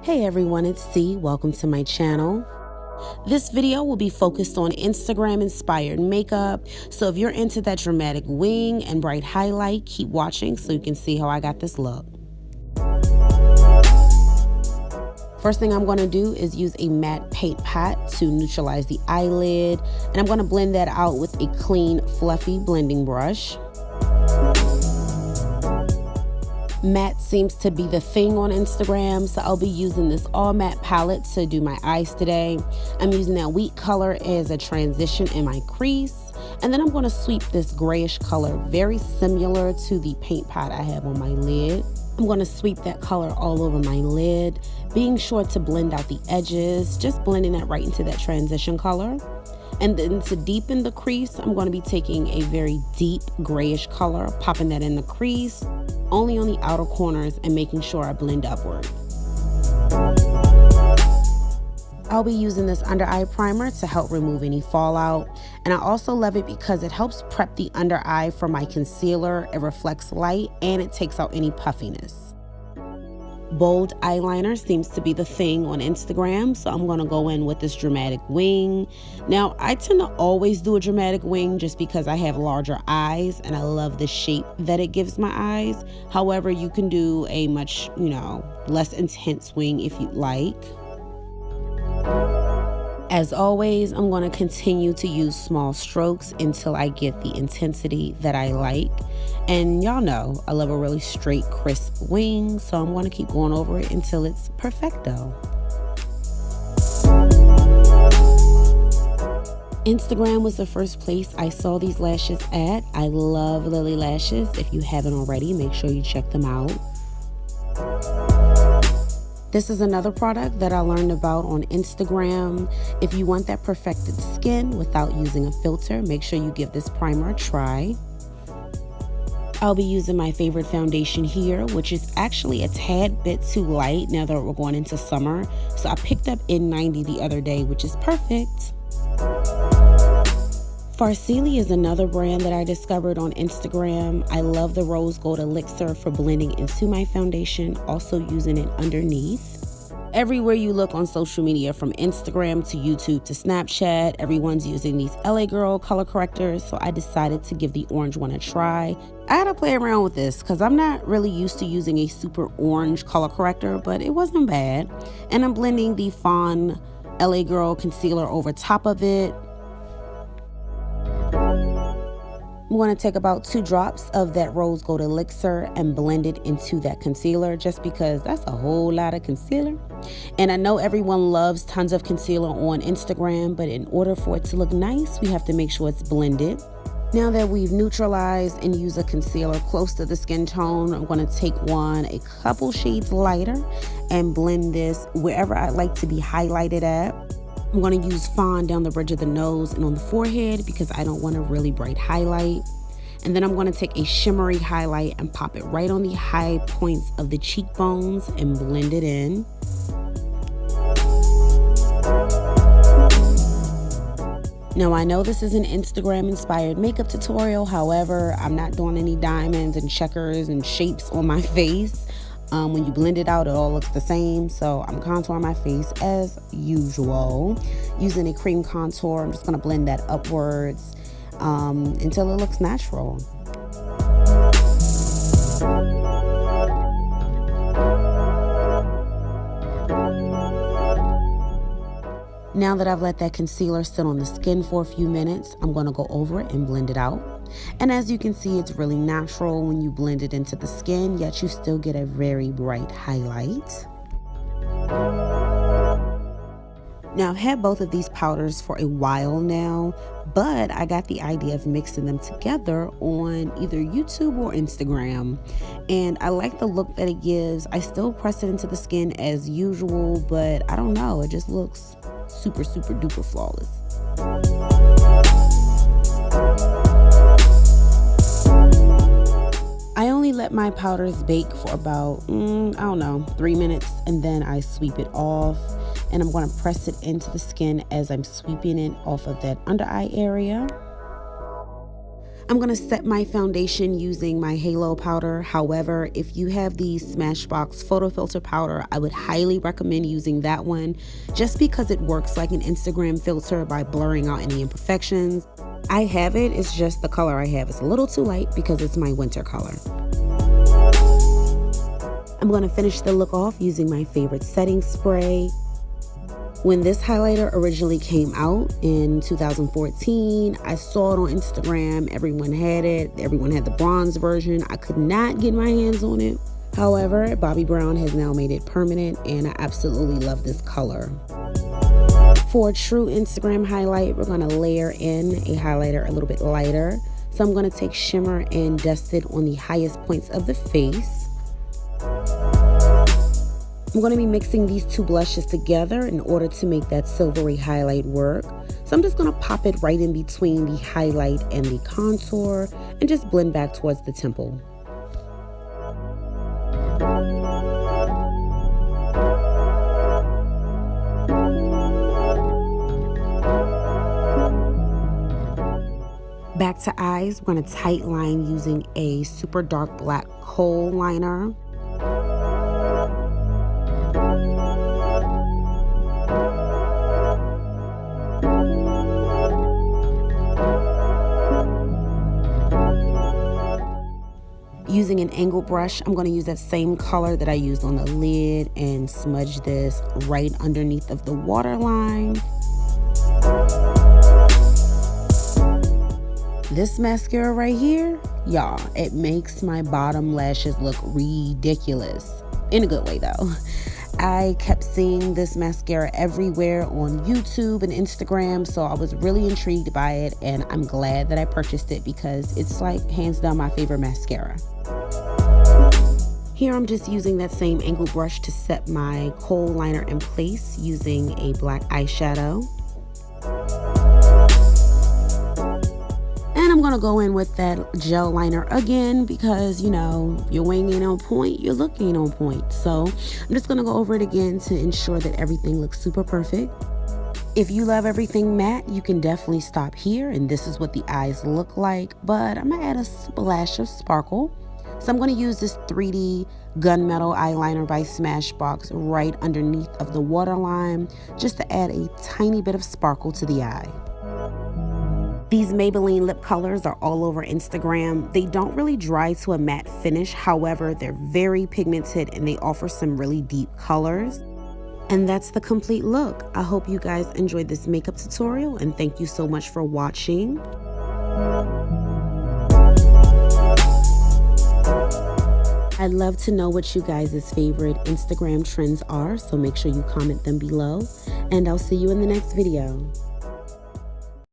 Hey everyone, it's C. Welcome to my channel. This video will be focused on Instagram inspired makeup. So if you're into that dramatic wing and bright highlight, keep watching so you can see how I got this look. First thing I'm going to do is use a matte paint pot to neutralize the eyelid, and I'm going to blend that out with a clean, fluffy blending brush. Matte seems to be the thing on Instagram, so I'll be using this all matte palette to do my eyes today. I'm using that wheat color as a transition in my crease, and then I'm going to sweep this grayish color very similar to the paint pot I have on my lid. I'm going to sweep that color all over my lid, being sure to blend out the edges, just blending that right into that transition color. And then to deepen the crease, I'm going to be taking a very deep grayish color, popping that in the crease, only on the outer corners, and making sure I blend upward. I'll be using this under eye primer to help remove any fallout, and I also love it because it helps prep the under eye for my concealer. It reflects light and it takes out any puffiness. Bold eyeliner seems to be the thing on Instagram, so I'm going to go in with this dramatic wing. Now, I tend to always do a dramatic wing just because I have larger eyes and I love the shape that it gives my eyes. However, you can do a much, less intense wing if you'd like. As always, I'm going to continue to use small strokes until I get the intensity that I like. And y'all know I love a really straight, crisp wing, so I'm going to keep going over it until it's perfecto. Instagram was the first place I saw these lashes at. I love Lily lashes. If you haven't already, make sure you check them out. This is another product that I learned about on Instagram. If you want that perfected skin without using a filter, make sure you give this primer a try. I'll be using my favorite foundation here, which is actually a tad bit too light now that we're going into summer. So I picked up N90 the other day, which is perfect. Farcili is another brand that I discovered on Instagram. I love the rose gold elixir for blending into my foundation, also using it underneath. Everywhere you look on social media, from Instagram to YouTube to Snapchat, everyone's using these LA Girl color correctors, so I decided to give the orange one a try. I had to play around with this because I'm not really used to using a super orange color corrector, but it wasn't bad. And I'm blending the Fawn LA Girl concealer over top of it. I'm going to take about 2 drops of that rose gold elixir and blend it into that concealer, just because that's a whole lot of concealer. And I know everyone loves tons of concealer on Instagram, but in order for it to look nice, we have to make sure it's blended. Now that we've neutralized and used a concealer close to the skin tone, I'm going to take one a couple shades lighter and blend this wherever I like to be highlighted at. I'm going to use Fawn down the bridge of the nose and on the forehead because I don't want a really bright highlight. And then I'm going to take a shimmery highlight and pop it right on the high points of the cheekbones and blend it in. Now, I know this is an Instagram inspired makeup tutorial. However, I'm not doing any diamonds and checkers and shapes on my face. When you blend it out, it all looks the same. So I'm contouring my face as usual. Using a cream contour, I'm just going to blend that upwards until it looks natural. Now that I've let that concealer sit on the skin for a few minutes, I'm going to go over it and blend it out. And as you can see, it's really natural when you blend it into the skin, yet you still get a very bright highlight. Now, I've had both of these powders for a while now, but I got the idea of mixing them together on either YouTube or Instagram. And I like the look that it gives. I still press it into the skin as usual, but I don't know, it just looks super, super duper flawless. I only let my powders bake for about, 3 minutes, and then I sweep it off. And I'm going to press it into the skin as I'm sweeping it off of that under eye area. I'm going to set my foundation using my halo powder. However, if you have the Smashbox photo filter powder, I would highly recommend using that one just because it works like an Instagram filter by blurring out any imperfections. I have it, it's just the color I have is a little too light because it's my winter color. I'm going to finish the look off using my favorite setting spray. When this highlighter originally came out in 2014, I saw it on Instagram. Everyone had it. Everyone had the bronze version. I could not get my hands on it. However, Bobbi Brown has now made it permanent, and I absolutely love this color. For a true Instagram highlight, we're going to layer in a highlighter a little bit lighter. So I'm going to take shimmer and dust it on the highest points of the face. I'm going to be mixing these two blushes together in order to make that silvery highlight work. So I'm just going to pop it right in between the highlight and the contour and just blend back towards the temple. Back to eyes, we're going to tight line using a super dark black kohl liner. Using an angle brush, I'm going to use that same color that I used on the lid and smudge this right underneath of the waterline. This mascara right here, y'all, it makes my bottom lashes look ridiculous. In a good way though. I kept seeing this mascara everywhere on YouTube and Instagram, so I was really intrigued by it, and I'm glad that I purchased it because it's like hands down my favorite mascara. Here I'm just using that same angle brush to set my kohl liner in place using a black eyeshadow. And I'm going to go in with that gel liner again because, you know, your wing ain't on point, your look ain't on point. So I'm just going to go over it again to ensure that everything looks super perfect. If you love everything matte, you can definitely stop here, and this is what the eyes look like. But I'm going to add a splash of sparkle. So I'm going to use this 3D gunmetal eyeliner by Smashbox right underneath of the waterline just to add a tiny bit of sparkle to the eye. These Maybelline lip colors are all over Instagram. They don't really dry to a matte finish. However, they're very pigmented and they offer some really deep colors. And that's the complete look. I hope you guys enjoyed this makeup tutorial, and thank you so much for watching. I'd love to know what you guys' favorite Instagram trends are, so make sure you comment them below, and I'll see you in the next video.